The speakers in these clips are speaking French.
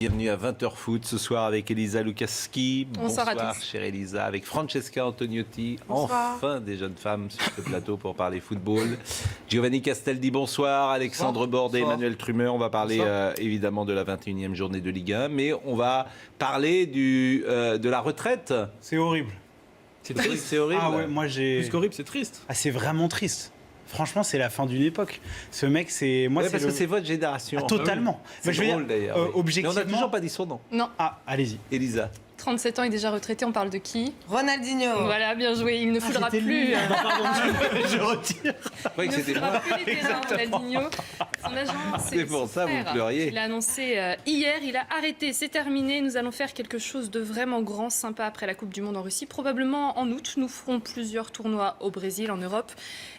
Bienvenue à 20h Foot ce soir avec Elisa Lukaski. Bonsoir à tous. Chère Elisa, avec Francesca Antoniotti. Bonsoir. Enfin des jeunes femmes sur ce plateau pour parler football. Giovanni Castaldi, bonsoir. Alexandre Bordet, Emmanuel Trumer. On va parler évidemment de la 21e journée de Ligue 1, mais on va parler de la retraite. C'est horrible. C'est triste, c'est horrible. Ah ouais, moi j'ai. Plus qu'horrible, c'est triste. Ah, c'est vraiment triste. Franchement, c'est la fin d'une époque. Ce mec, c'est moi. Ouais, c'est parce que c'est votre génération. Ah, totalement. C'est je veux drôle dire, d'ailleurs. Oui. Objectivement. Mais on n'a toujours pas dit son nom. Non, Ah, allez-y. Elisa. 37 ans et déjà retraité, on parle de qui? Ronaldinho. Voilà, bien joué, il ne foulera c'était plus. lui. Non, pardon, je retire. Je croyais que Il ne c'était foulera moi. plus les terrains, Ronaldinho. Son agent, C'est pour son ça, vous frère. pleuriez. Il a annoncé hier, il a arrêté, c'est terminé. Nous allons faire quelque chose de vraiment grand, sympa après la Coupe du Monde en Russie. Probablement en août, nous ferons plusieurs tournois au Brésil, en Europe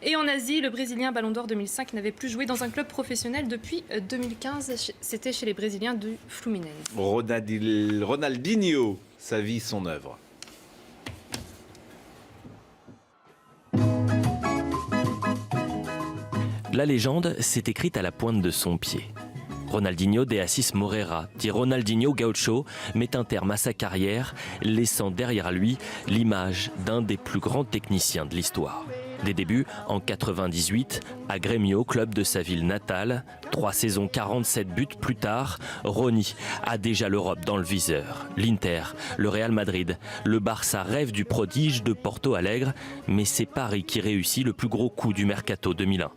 et en Asie. Le Brésilien Ballon d'Or 2005 n'avait plus joué dans un club professionnel depuis 2015. C'était chez les Brésiliens du Fluminense. Ronaldinho, sa vie, son œuvre. La légende s'est écrite à la pointe de son pied. Ronaldinho de Assis Moreira, dit Ronaldinho Gaucho, met un terme à sa carrière, laissant derrière lui l'image d'un des plus grands techniciens de l'histoire. Des débuts en 98 à Grêmio, club de sa ville natale. 3 saisons, 47 buts plus tard, Rony a déjà l'Europe dans le viseur. L'Inter, le Real Madrid, le Barça rêve du prodige de Porto Alegre, mais c'est Paris qui réussit le plus gros coup du mercato 2001.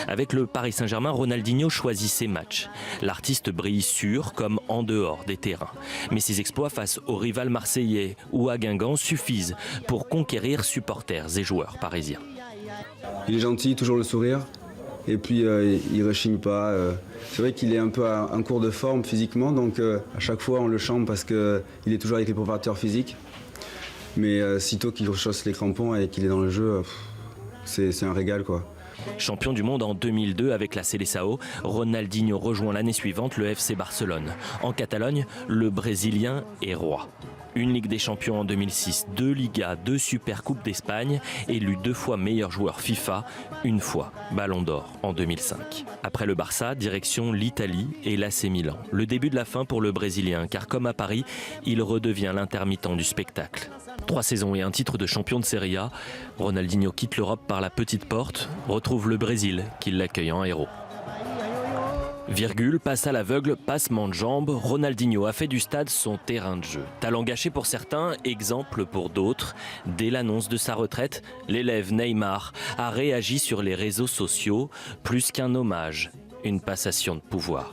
Avec le Paris Saint-Germain, Ronaldinho choisit ses matchs. L'artiste brille sur comme en dehors des terrains. Mais ses exploits face aux rivals marseillais ou à Guingamp suffisent pour conquérir supporters et joueurs parisiens. Il est gentil, toujours le sourire. Et puis il rechigne pas. C'est vrai qu'il est un peu en cours de forme physiquement, donc à chaque fois on le chante parce qu'il est toujours avec les préparateurs physiques. Mais sitôt qu'il rechausse les crampons et qu'il est dans le jeu, c'est un régal quoi. Champion du monde en 2002 avec la Seleção, Ronaldinho rejoint l'année suivante le FC Barcelone. En Catalogne, le Brésilien est roi. Une Ligue des Champions en 2006, 2 Ligas, 2 Supercoupes d'Espagne, élu 2 fois meilleur joueur FIFA, 1 fois Ballon d'Or en 2005. Après le Barça, direction l'Italie et l'AC Milan. Le début de la fin pour le Brésilien, car comme à Paris, il redevient l'intermittent du spectacle. 3 saisons et un titre de champion de Serie A, Ronaldinho quitte l'Europe par la petite porte, retrouve le Brésil qui l'accueille en héros. Virgule, passe à l'aveugle, passement de jambes, Ronaldinho a fait du stade son terrain de jeu. Talent gâché pour certains, exemple pour d'autres. Dès l'annonce de sa retraite, l'élève Neymar a réagi sur les réseaux sociaux, plus qu'un hommage, une passation de pouvoir.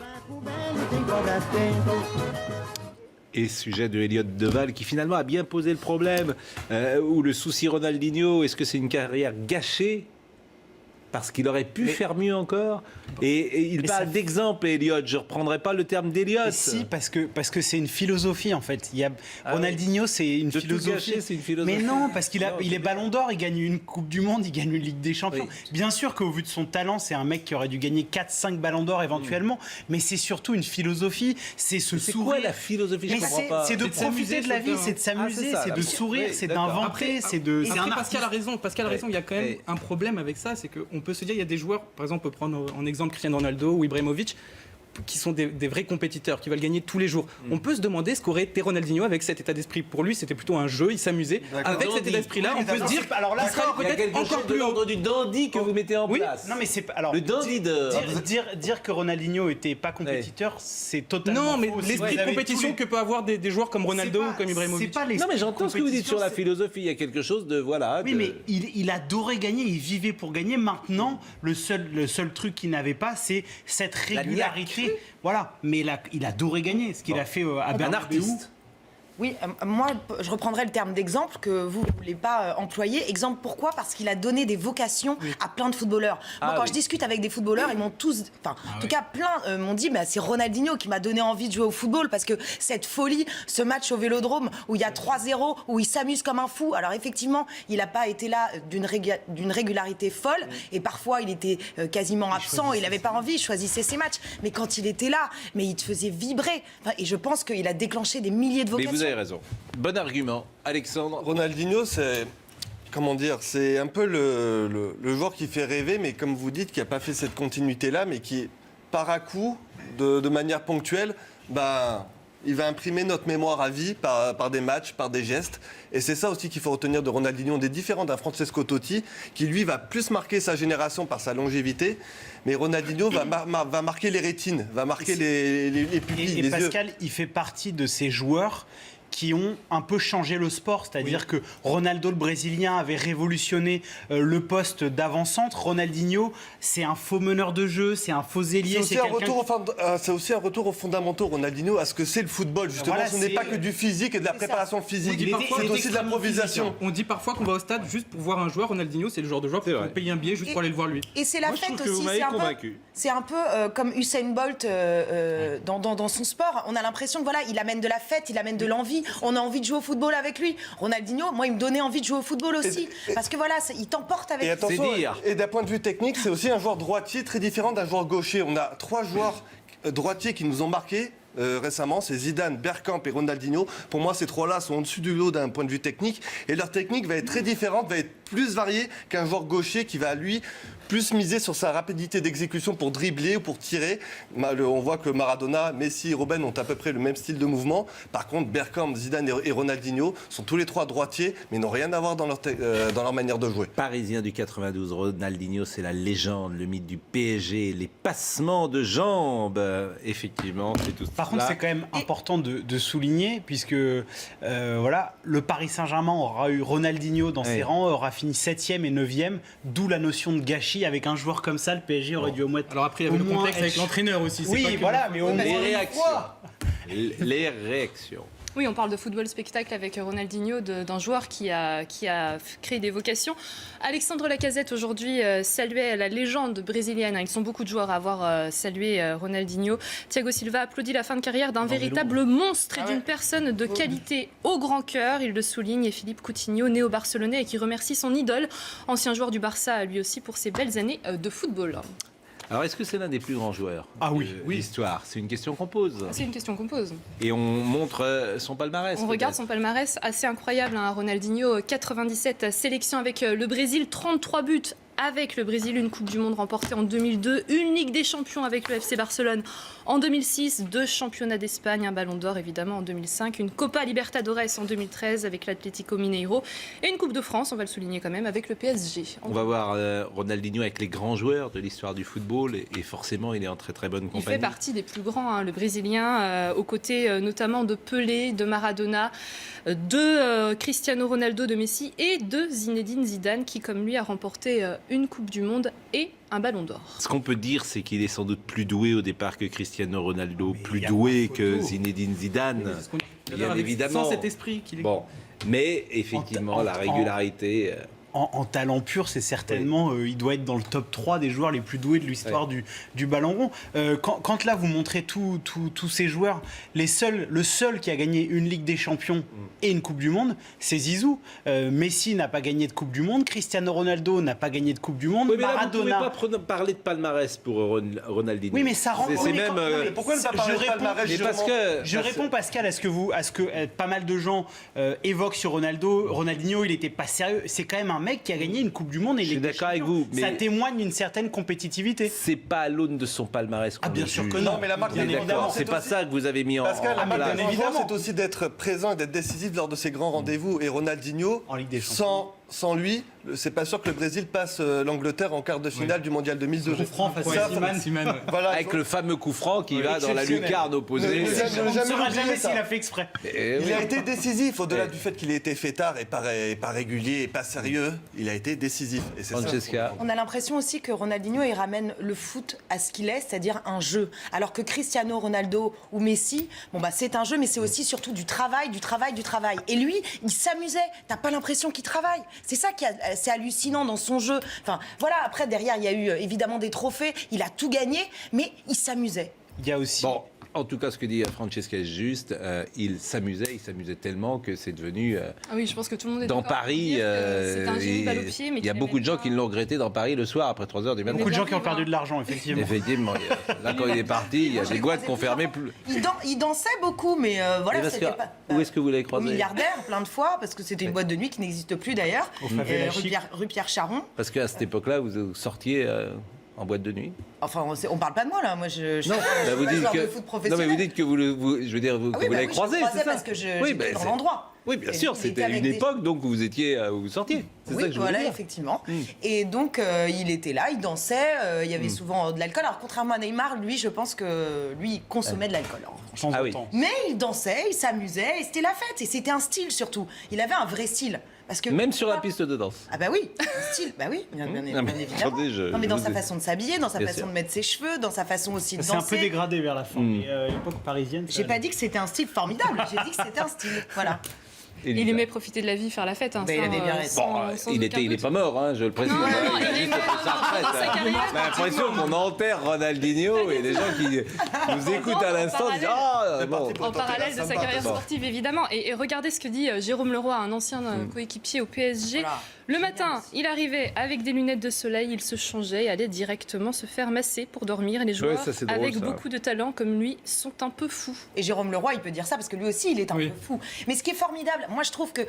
Et sujet de Elliott Deval qui finalement a bien posé le problème. Ou le souci Ronaldinho, est-ce que c'est une carrière gâchée parce qu'il aurait pu faire mieux encore. Et il parle d'exemple, Elliott. Je ne reprendrai pas le terme d'Elliott. Si, parce que c'est une philosophie en fait. Ronaldinho, c'est une philosophie. Tout gâcher, c'est une philosophie. Mais non, parce qu'il est Ballon d'Or, il gagne une Coupe du Monde, il gagne une Ligue des Champions. Oui. Bien sûr qu'au vu de son talent, c'est un mec qui aurait dû gagner 4-5 Ballons d'Or éventuellement. Mais c'est surtout une philosophie. C'est ce C'est sourire. quoi la philosophie? Je Mais comprends pas. c'est de profiter de la vie, c'est de s'amuser, c'est de sourire, c'est d'inventer, c'est de. Après, Pascal a raison. Il y a quand même Ouais. un problème avec ça, c'est qu'on peut se dire, il y a des joueurs, par exemple, on peut prendre en exemple Cristiano Ronaldo ou Ibrahimovic, qui sont des vrais compétiteurs, qui veulent gagner tous les jours. On peut se demander ce qu'aurait été Ronaldinho avec cet état d'esprit. Pour lui, c'était plutôt un jeu, il s'amusait. Avec cet état d'esprit-là, on peut se dire, alors là, il serait Il y a peut-être quelque encore chose de plus haut. l'ordre du dandy que vous mettez en place. Non mais c'est pas alors Le dandy de... dire que Ronaldinho était pas compétiteur, c'est totalement Non, mais faux. Si l'esprit vous de avez compétition tous les- que peut avoir des joueurs comme Ronaldo C'est ou pas- comme Ibrahimovic. c'est pas l'esprit Non mais j'entends de ce que vous dites sur la compétition, philosophie. Il y a quelque chose de... Voilà. Oui, de- mais il adorait gagner, il vivait pour gagner. Maintenant, le seul truc qu'il n'avait pas, c'est cette régularité. Voilà, mais il adorait gagner, ce qu'il a fait à Un Bernabéu. artiste. Oui, moi, je reprendrai le terme d'exemple que vous ne voulez pas employer. Exemple, pourquoi? Parce qu'il a donné des vocations à plein de footballeurs. Moi, quand je discute avec des footballeurs, ils m'ont tous... Enfin, en tout cas, plein m'ont dit, c'est Ronaldinho qui m'a donné envie de jouer au football parce que cette folie, ce match au Vélodrome où il y a 3-0, où il s'amuse comme un fou. Alors, effectivement, il n'a pas été là d'une régularité folle et parfois, il était quasiment absent, il n'avait pas envie, il choisissait ses matchs. Mais quand il était là, mais il te faisait vibrer. Enfin, et je pense qu'il a déclenché des milliers de Mais vocations. vous avez raison. Bon argument. Alexandre. Ronaldinho, c'est... Comment dire? C'est un peu le joueur qui fait rêver, mais comme vous dites, qui n'a pas fait cette continuité-là, mais qui, par à coup, de manière ponctuelle, il va imprimer notre mémoire à vie par des matchs, par des gestes. Et c'est ça aussi qu'il faut retenir de Ronaldinho. On est différent d'un Francesco Totti, qui lui va plus marquer sa génération par sa longévité. Mais Ronaldinho va marquer les rétines, va marquer les pupilles, Et les Pascal, yeux. il fait partie de ces joueurs qui ont un peu changé le sport. C'est-à-dire que Ronaldo, le Brésilien, avait révolutionné le poste d'avant-centre. Ronaldinho, c'est un faux meneur de jeu, c'est un faux ailier. C'est aussi un retour aux fondamentaux, Ronaldinho, à ce que c'est le football. Justement, Voilà, ce n'est c'est- pas que du physique et de la préparation physique. C'est aussi de l'improvisation. On dit parfois qu'on va au stade juste pour voir un joueur. Ronaldinho, c'est le genre de joueur C'est pour vrai. payer un billet juste pour aller le voir lui. Et c'est la Moi, je fête trouve que vous aussi. m'avez C'est un peu, convaincu. c'est un peu comme Usain Bolt dans son sport. On a l'impression que voilà, il amène de la fête, il amène de l'envie. On a envie de jouer au football avec lui. Ronaldinho, moi, il me donnait envie de jouer au football aussi, parce que voilà, il t'emporte avec Et lui. attention, C'est dire. et d'un point de vue technique, c'est aussi un joueur droitier très différent d'un joueur gaucher. On a 3 joueurs droitiers qui nous ont marqués récemment, c'est Zidane, Bergkamp et Ronaldinho. Pour moi, ces 3-là sont au-dessus du lot d'un point de vue technique. Et leur technique va être très différente, va être plus variée qu'un joueur gaucher qui va, lui, plus miser sur sa rapidité d'exécution pour dribbler ou pour tirer. On voit que Maradona, Messi et Robben ont à peu près le même style de mouvement. Par contre, Bergkamp, Zidane et Ronaldinho sont tous les 3 droitiers, mais n'ont rien à voir dans leur manière de jouer. Parisien du 92, Ronaldinho, c'est la légende, le mythe du PSG, les passements de jambes. Effectivement, c'est tout Par contre, cela. c'est quand même important de souligner, puisque voilà, le Paris Saint-Germain aura eu Ronaldinho dans ses rangs, aura fini 7e et 9e, d'où la notion de gâchis. Avec un joueur comme ça, le PSG aurait dû au moins. Alors après, il y avait le complexe avec l'entraîneur aussi. c'est pas Oui, que- voilà, mais au moins. Les une réactions. fois. Les réactions. Oui, on parle de football spectacle avec Ronaldinho, d'un joueur qui a créé des vocations. Alexandre Lacazette aujourd'hui saluait la légende brésilienne. Ils sont beaucoup de joueurs à avoir salué Ronaldinho. Thiago Silva applaudit la fin de carrière d'un véritable monstre et d'une personne de qualité au grand cœur. Il le souligne. Et Philippe Coutinho, néo-barcelonais, et qui remercie son idole, ancien joueur du Barça lui aussi, pour ses belles années de football. Alors, est-ce que c'est l'un des plus grands joueurs Oui. de l'histoire? C'est une question qu'on pose. C'est une question qu'on pose. Et on montre son palmarès. On regarde peut-être. son palmarès assez incroyable. Ronaldinho, 97 sélections avec le Brésil, 33 buts avec le Brésil, une Coupe du Monde remportée en 2002, une Ligue des Champions avec le FC Barcelone en 2006, 2 championnats d'Espagne, un Ballon d'Or évidemment en 2005, une Copa Libertadores en 2013 avec l'Atlético Mineiro et une Coupe de France, on va le souligner quand même, avec le PSG. On va voir Ronaldinho avec les grands joueurs de l'histoire du football et forcément il est en très très bonne Il compagnie. fait partie des plus grands, le Brésilien, aux côtés notamment de Pelé, de Maradona, de Cristiano Ronaldo, de Messi et de Zinedine Zidane qui, comme lui, a remporté une Coupe du Monde et un Ballon d'Or. Ce qu'on peut dire, c'est qu'il est sans doute plus doué au départ que Cristiano Ronaldo, Mais plus il y a doué pas que photo. Zinedine Zidane. C'est ce qu'on dit tout à Bien l'heure, avec- évidemment. Sans cet esprit qu'il est. Bon, mais effectivement, la régularité. En talent pur, c'est certainement, il doit être dans le top 3 des joueurs les plus doués de l'histoire du ballon rond. Quand là, vous montrez tous ces joueurs, le seul qui a gagné une Ligue des Champions et une Coupe du Monde, c'est Zizou. Messi n'a pas gagné de Coupe du Monde, Cristiano Ronaldo n'a pas gagné de Coupe du Monde, Oui, mais là, Maradona... vous ne pouvez pas parler de palmarès pour Ronaldinho. Oui, mais ça rend... C'est oui, mais même. quand- non, mais Pourquoi ne pas je parler de réponds- palmarès, mais parce justement que. Je réponds, Pascal, à ce que pas mal de gens évoquent sur Ronaldinho, il n'était pas sérieux. C'est quand même un mec qui a gagné une Coupe du Monde et Je suis Ligue des d'accord avec Champions. vous, mais- Ça témoigne d'une certaine compétitivité. C'est pas à l'aune de son palmarès qu'on bien le sûr juge. que non. Non, mais la marque Bien des grands évidemment, joueurs, C'est pas aussi- ça que vous avez mis en Pascal, la en marque place. des grands joueurs, évidemment. c'est aussi d'être présent et d'être décisif lors de ces grands rendez-vous. Et Ronaldinho, En Ligue des Champions. sans lui, c'est pas sûr que le Brésil passe l'Angleterre en quart de finale du Mondial 2002. Coup franc face à Simane. Voilà, Avec le fameux coup franc qui va dans la exceptionnel. lucarne opposée. Ne On ne jamais saura oublier jamais ça. s'il a fait exprès. Eh il oui. a été décisif, au-delà Ouais. du fait qu'il ait été fêtard et pas régulier et pas sérieux, il a été décisif. Et c'est ça. Francesca. On a l'impression aussi que Ronaldinho, il ramène le foot à ce qu'il est, c'est-à-dire un jeu. Alors que Cristiano Ronaldo ou Messi, c'est un jeu, mais c'est aussi surtout du travail. Et lui, il s'amusait. T'as pas l'impression qu'il travaille. C'est ça c'est hallucinant dans son jeu. Enfin, voilà, après, derrière, il y a eu évidemment des trophées. Il a tout gagné, mais il s'amusait. Il y a aussi... Bon, en tout cas, ce que dit Francesca est juste. Il s'amusait tellement que c'est devenu. Ah oui, je pense que tout le monde est Dans d'accord pour Paris, dire que c'est un génie balle au pied, mais il y a qu'il beaucoup de aimait gens pas- qui l'ont regretté dans Paris le soir après 3 heures du matin. Beaucoup de gens qui ont vivre, perdu hein. de l'argent, effectivement. Effectivement, là quand il est parti, il y a Moi, je des l'ai boîtes croisé qui ont fermé plusieurs plus. Il dansait beaucoup, mais Et voilà, parce c'était que- pas... où est-ce que vous l'avez Au croisé? Milliardaire, plein de fois, parce que c'était une boîte de nuit qui n'existe plus d'ailleurs. Favela Rue Chic. Pierre Charon. Parce qu'à cette époque-là, vous sortiez en boîte de nuit? Enfin, on parle pas de moi là. Moi, je Non, suis vous pas dites joueur que de foot professionnel. non, mais vous dites que je veux dire, Ah oui, que bah vous l'avez oui, croisé, je le croisais c'est ça? parce que Oui, j'étais bah, dans l'endroit. Oui, bien Et sûr, il c'était était à avec une des- époque, donc vous étiez, vous sortiez. C'est ça Oui, que je voulais voilà, dire. effectivement. Et donc, il était là, il dansait, il y avait souvent de l'alcool. Alors, contrairement à Neymar, lui, je pense que lui, il consommait de l'alcool. hein. De temps en Ah oui. temps. Mais il dansait, il s'amusait, et c'était la fête. Et c'était un style surtout. Il avait un vrai style. Parce que Même sur la piste de danse. Ah bah oui, un style, bah oui, bien Non, mais évidemment. attendez, non mais dans je sa vous ai- façon de s'habiller, dans sa Bien façon sûr. de mettre ses cheveux, dans sa façon aussi de C'est un danser. peu dégradé vers la fin. Mais l'époque parisienne. ça J'ai pas allait. dit que c'était un style formidable, j'ai dit que c'était un style. Voilà. Il aimait profiter de la vie, faire la fête. Hein, Ben, il avait bien raison. Il est pas mort, hein, je le précise. Non, non, hein, il est juste mort après sa retraite, dans sa hein. carrière. J'ai l'impression qu'on enterre Ronaldinho et les gens qui nous écoutent à l'instant disent ah C'est bon. parti pour En tenter parallèle la de sa samba, carrière d'abord. sportive, évidemment. Et regardez ce que dit Jérôme Leroy, un ancien coéquipier au PSG. Voilà. Le Génial matin, aussi. il arrivait avec des lunettes de soleil, il se changeait et allait directement se faire masser pour dormir. Et les joueurs, ça, c'est drôle, avec ça. beaucoup de talent comme lui, sont un peu fous. Et Jérôme Leroy, il peut dire ça parce que lui aussi, il est un Oui. peu fou. Mais ce qui est formidable, moi je trouve que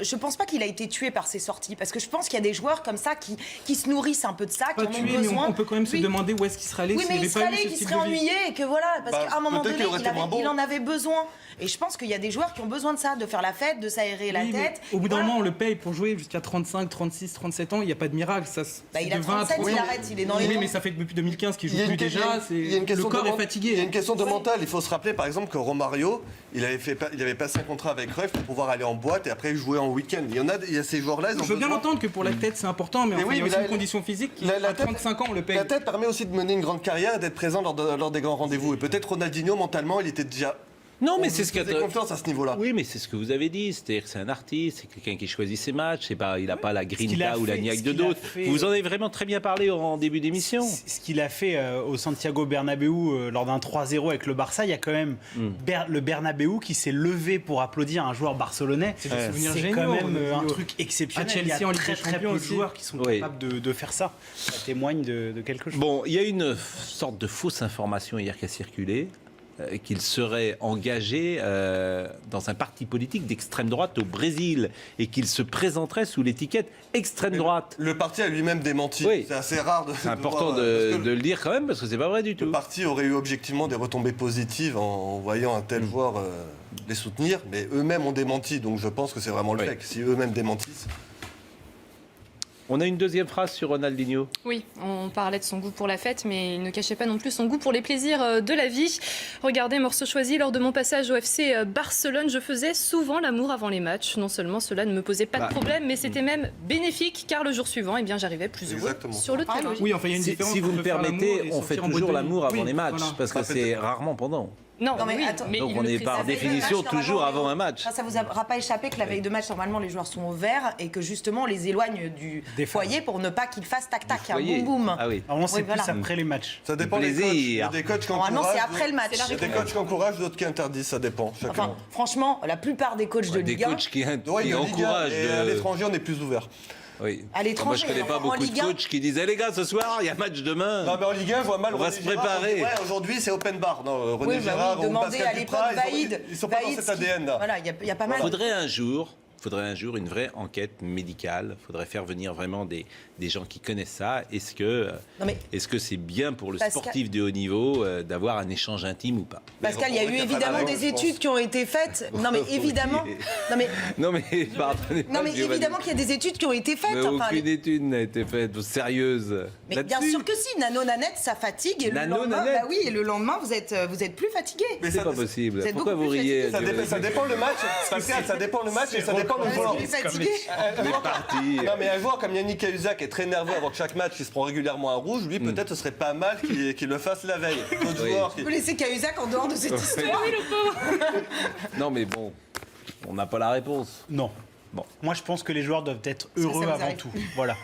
je pense pas qu'il a été tué par ses sorties parce que je pense qu'il y a des joueurs comme ça qui se nourrissent un peu de ça, qui Pas en ont tué, mais besoin. on peut quand même se Oui. demander où est-ce qu'il serait allé Oui, s'il mais il avait serait pas eu allé, ce qu'il style serait de vie. ennuyé et que voilà, parce Bah, qu'à un moment peut-être donné, qu'il aurait été moins bon. il en avait besoin. Et je pense qu'il y a des joueurs qui ont besoin de ça, de faire la fête, de s'aérer la Oui, mais tête. au bout d'un Voilà. moment, on le paye pour jouer jusqu'à 35, 36, 37 ans. Il n'y a pas de miracle. Ça, Bah, il a de 20 à 37, 30. il arrête, il est dans les Oui, temps. mais ça fait depuis 2015 qu'il Il y joue a plus une- déjà. il y a une Le question corps de est men- fatigué. Il y a une question de mental. Il faut se rappeler, par exemple, que Romario, il avait passé un contrat avec Cruyff pour pouvoir aller en boîte et après jouer en week-end. Il y a ces joueurs-là. ils ont Je veux bien besoin- l'entendre que pour la tête c'est important, mais, Mais enfin, oui, il y a mais aussi là, une condition physique. la À tête- 35 ans, on le paye. La tête permet aussi de mener une grande carrière et d'être présent lors des grands rendez-vous. Et peut-être Ronaldinho, mentalement, il était déjà. Non, mais on c'est ce lui faisait qu'a confiance à ce niveau-là. Oui, mais c'est ce que vous avez dit, c'est-à-dire que c'est un artiste, c'est quelqu'un qui choisit ses matchs, c'est pas, il n'a pas la qu'il grinta a ou la fait- niaque ce de qu'il a d'autres. fait- Vous en avez vraiment très bien parlé en début d'émission. Ce qu'il a fait au Santiago Bernabéu lors d'un 3-0 avec le Barça, il y a quand même le Bernabéu qui s'est levé pour applaudir un joueur barcelonais. C'est des souvenirs C'est géniaux, quand même Ronaldinho. un truc exceptionnel. À Chelsea, il y a en Ligue très des très Champions peu de aussi. joueurs qui sont Oui. capables de faire ça. Ça témoigne de quelque chose. Bon, il y a une sorte de fausse information hier qui a circulé, qu'il serait engagé dans un parti politique d'extrême droite au Brésil et qu'il se présenterait sous l'étiquette extrême droite. Le parti a lui-même démenti. Oui. C'est assez rare de. C'est important voir, de parce que le dire quand même parce que c'est pas vrai du Le tout. parti aurait eu objectivement des retombées positives en voyant un tel joueur les soutenir, mais eux-mêmes ont démenti, donc je pense que c'est vraiment le Oui. fait. Si eux-mêmes démentissent. On a une deuxième phrase sur Ronaldinho. Oui, on parlait de son goût pour la fête, mais il ne cachait pas non plus son goût pour les plaisirs de la vie. Regardez, morceau choisi, lors de mon passage au FC Barcelone, je faisais souvent l'amour avant les matchs. Non seulement cela ne me posait pas de problème, mais c'était même bénéfique, car le jour suivant, eh bien, j'arrivais plus heureux Exactement. sur le terrain. Oui, enfin, il y a une Si, différence. si vous entre me faire l'amour permettez, et on fait sortir en boîte toujours de l'amour nuit. avant Oui, les matchs, voilà. parce que c'est rarement pendant. Non, Non, mais oui, attends. mais Donc il on le est par précisait. définition Match, toujours normalement, avant un match. Ça vous aura pas échappé que la veille de match, normalement, les joueurs sont au vert et que justement, on les éloigne du Des foyer pour ne pas qu'ils fassent tac-tac, un Voyez. boum boum. Ah oui. Alors, c'est Oui, voilà. plus après les matchs. Ça dépend des coachs. plaisir. Il y a des coachs qui Normalement, encouragent. c'est après le match. C'est la Il y a des coachs qui encouragent, d'autres qui interdisent, ça dépend. Chacun. Enfin, franchement, la plupart des coachs de Des Ligue 1, coachs qui Ouais, de Ligue 1, encouragent. et à l'étranger, on est plus ouvert. Oui. À l'étranger, Moi, je connais pas en beaucoup de Ligue 1. coachs qui disent, les gars, ce soir, il y a match demain. Non, mais en Ligue 1, je vois mal. On va René se Girard, préparer. on dit, ouais, aujourd'hui, c'est open bar. Non, René oui, bah Girard oui, ou demandez Pascal à l'époque Duprat, Vaïd. ils sont pas dans Vaïd, cet ADN là. Voilà, il y a pas mal. Faudrait un jour une vraie enquête médicale. Faudrait faire venir vraiment des gens qui connaissent ça. Est-ce que c'est bien pour le Pascal- sportif de haut niveau d'avoir un échange intime ou pas? Pascal, il y a eu évidemment des études qui ont été faites. Non, mais évidemment. Non, mais, Non mais pardonnez non, mais évidemment qu'il y a des études qui ont été faites. Mais Enfin, aucune étude n'a été faite sérieuse. mais bien là-dessus. sûr que si, nano-nanette, ça fatigue. Et le lendemain, Nano-nanette. bah oui, et le lendemain, vous êtes plus fatigué. Mais C'est ça- pas possible. Vous êtes Pourquoi beaucoup vous plus riez Ça dépend le match. Pascal, ça dépend le match et ça dépend le joueur. Vous êtes plus fatigué. On est parti. Non, mais un joueur comme Yannick Cahuzac est très nerveux avant chaque match, il se prend régulièrement un rouge. Lui, peut-être, ce serait pas mal qu'il le fasse la veille. D'autres Oui. joueurs qui- Vous laissez Cahuzac en dehors de cette histoire. Non mais bon, on n'a pas la réponse. Non. Bon. Moi, je pense que les joueurs doivent être que ça heureux vous avant arrive. tout. Voilà.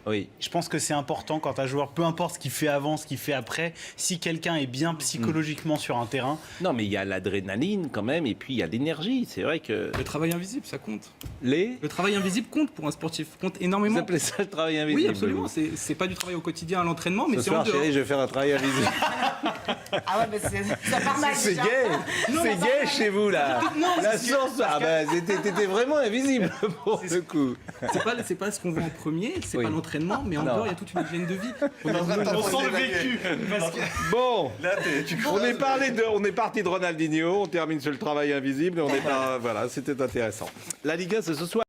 Oui. Je pense que c'est important quand un joueur, peu importe ce qu'il fait avant, ce qu'il fait après, si quelqu'un est bien psychologiquement sur un terrain, Non mais il y a l'adrénaline quand même et puis il y a l'énergie. C'est vrai que Le travail invisible, ça compte. les... Le travail invisible compte pour un sportif, compte Vous énormément. appelez ça le travail invisible? Oui, absolument. C'est pas du travail au quotidien à l'entraînement, mais Ce c'est en soir, dehors. chérie, je vais faire un travail invisible. Ah ouais, mais ça part mal. C'est déjà. gay. C'est gay chez vous là. La source. Ah ben, t'étais vraiment invisible. Pour le coup. C'est pas ce qu'on voit en premier, c'est Oui. pas l'entraînement, mais en Non. dehors, il y a toute une hygiène de vie. On sent le vécu. Bon, Là, tu on est parti de Ronaldinho, on termine sur le travail invisible, et on est pas, voilà, c'était intéressant. La Ligue 1, c'est ce soir.